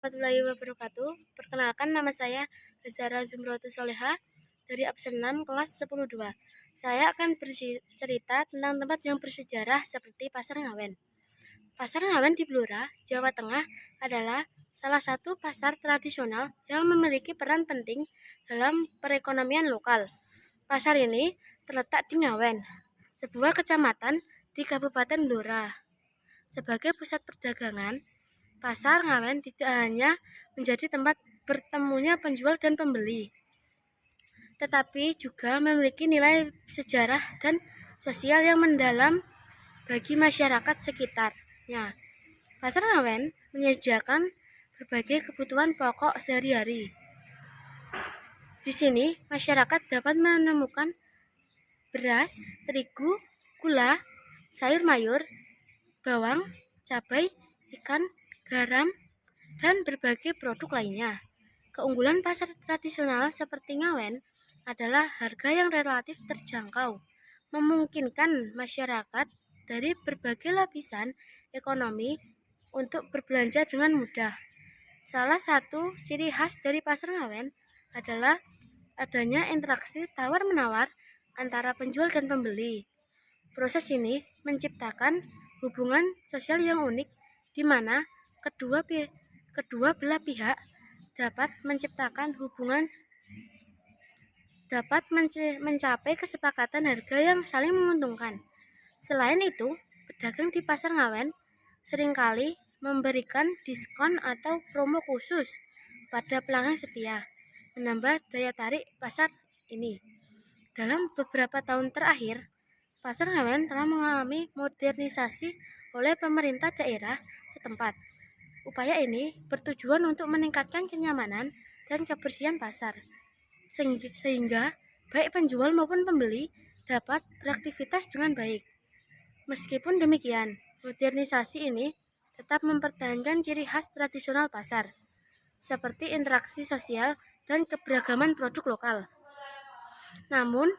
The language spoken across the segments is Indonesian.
Warahmatullahi wabarakatuh. Perkenalkan, nama saya Zara Zumrotu Soleha dari absen 6 kelas 10-2. Saya akan bercerita tentang tempat yang bersejarah seperti Pasar Ngawen. Pasar Ngawen di Blora, Jawa Tengah adalah salah satu pasar tradisional yang memiliki peran penting dalam perekonomian lokal. Pasar ini terletak di Ngawen, sebuah kecamatan di Kabupaten Blora. Sebagai pusat perdagangan, Pasar Ngawen tidak hanya menjadi tempat bertemunya penjual dan pembeli, tetapi juga memiliki nilai sejarah dan sosial yang mendalam bagi masyarakat sekitarnya. Pasar Ngawen menyediakan berbagai kebutuhan pokok sehari-hari. Di sini, masyarakat dapat menemukan beras, terigu, gula, sayur mayur, bawang, cabai, ikan, garam, dan berbagai produk lainnya. Keunggulan pasar tradisional seperti Ngawen adalah harga yang relatif terjangkau, memungkinkan masyarakat dari berbagai lapisan ekonomi untuk berbelanja dengan mudah. Salah satu ciri khas dari pasar Ngawen adalah adanya interaksi tawar-menawar antara penjual dan pembeli. Proses ini menciptakan hubungan sosial yang unik di mana kedua belah pihak dapat mencapai kesepakatan harga yang saling menguntungkan. Selain itu, pedagang di Pasar Ngawen seringkali memberikan diskon atau promo khusus pada pelanggan setia, menambah daya tarik pasar ini. Dalam beberapa tahun terakhir, Pasar Ngawen telah mengalami modernisasi oleh pemerintah daerah setempat. Upaya ini bertujuan untuk meningkatkan kenyamanan dan kebersihan pasar, sehingga baik penjual maupun pembeli dapat beraktivitas dengan baik. Meskipun demikian, modernisasi ini tetap mempertahankan ciri khas tradisional pasar, seperti interaksi sosial dan keberagaman produk lokal. Namun,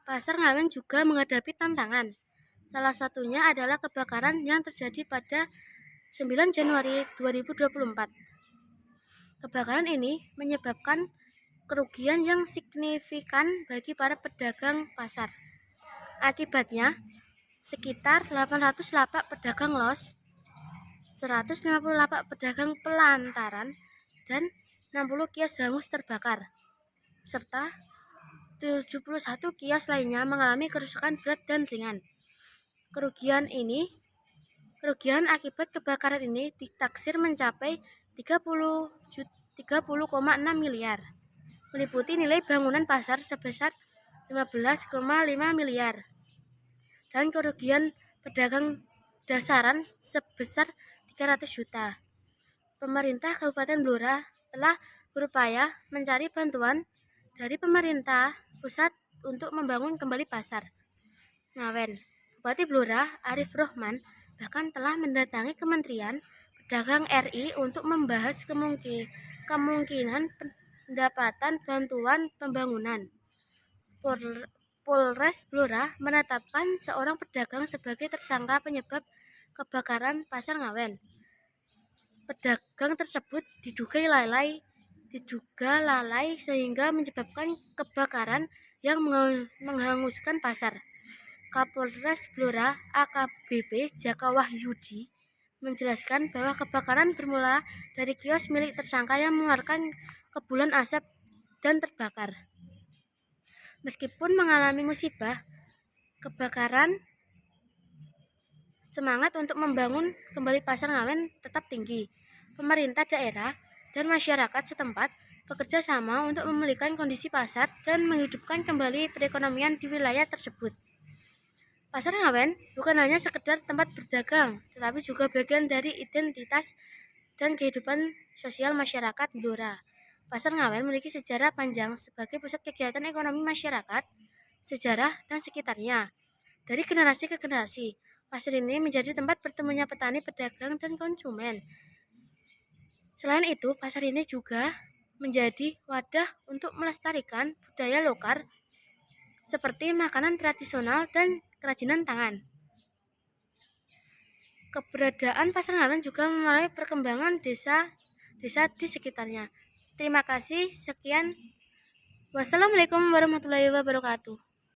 Pasar Ngawen juga menghadapi tantangan. Salah satunya adalah kebakaran yang terjadi pada 9 Januari 2024. Kebakaran ini menyebabkan kerugian yang signifikan bagi para pedagang pasar. Akibatnya, sekitar 800 lapak pedagang los, 150 lapak pedagang pelantaran, dan 60 kios hangus terbakar, serta 71 kios lainnya mengalami kerusakan berat dan ringan. Kerugian akibat kebakaran ini ditaksir mencapai 30,6 miliar, meliputi nilai bangunan pasar sebesar 15,5 miliar dan kerugian pedagang dasaran sebesar 300 juta. Pemerintah Kabupaten Blora telah berupaya mencari bantuan dari pemerintah pusat untuk membangun kembali pasar Ngawen. Bupati Blora, Arif Rohman, bahkan telah mendatangi Kementerian Pedagang RI untuk membahas kemungkinan pendapatan bantuan pembangunan. Polres Blora menetapkan seorang pedagang sebagai tersangka penyebab kebakaran Pasar Ngawen. Pedagang tersebut diduga lalai sehingga menyebabkan kebakaran yang menghanguskan pasar. Kapolres Blora AKBP Jaka Wahyudi menjelaskan bahwa kebakaran bermula dari kios milik tersangka yang mengeluarkan kepulan asap dan terbakar. Meskipun mengalami musibah kebakaran, semangat untuk membangun kembali Pasar Ngawen tetap tinggi. Pemerintah daerah dan masyarakat setempat bekerja sama untuk memulihkan kondisi pasar dan menghidupkan kembali perekonomian di wilayah tersebut. Pasar Ngawen bukan hanya sekedar tempat berdagang, tetapi juga bagian dari identitas dan kehidupan sosial masyarakat Blora. Pasar Ngawen memiliki sejarah panjang sebagai pusat kegiatan ekonomi masyarakat, sejarah, dan sekitarnya. Dari generasi ke generasi, pasar ini menjadi tempat bertemunya petani, pedagang, dan konsumen. Selain itu, pasar ini juga menjadi wadah untuk melestarikan budaya lokal seperti makanan tradisional dan kerajinan tangan. Keberadaan Pasar Ngawen juga mempengaruhi perkembangan desa desa di sekitarnya. Terima kasih. Sekian. Wassalamualaikum warahmatullahi wabarakatuh.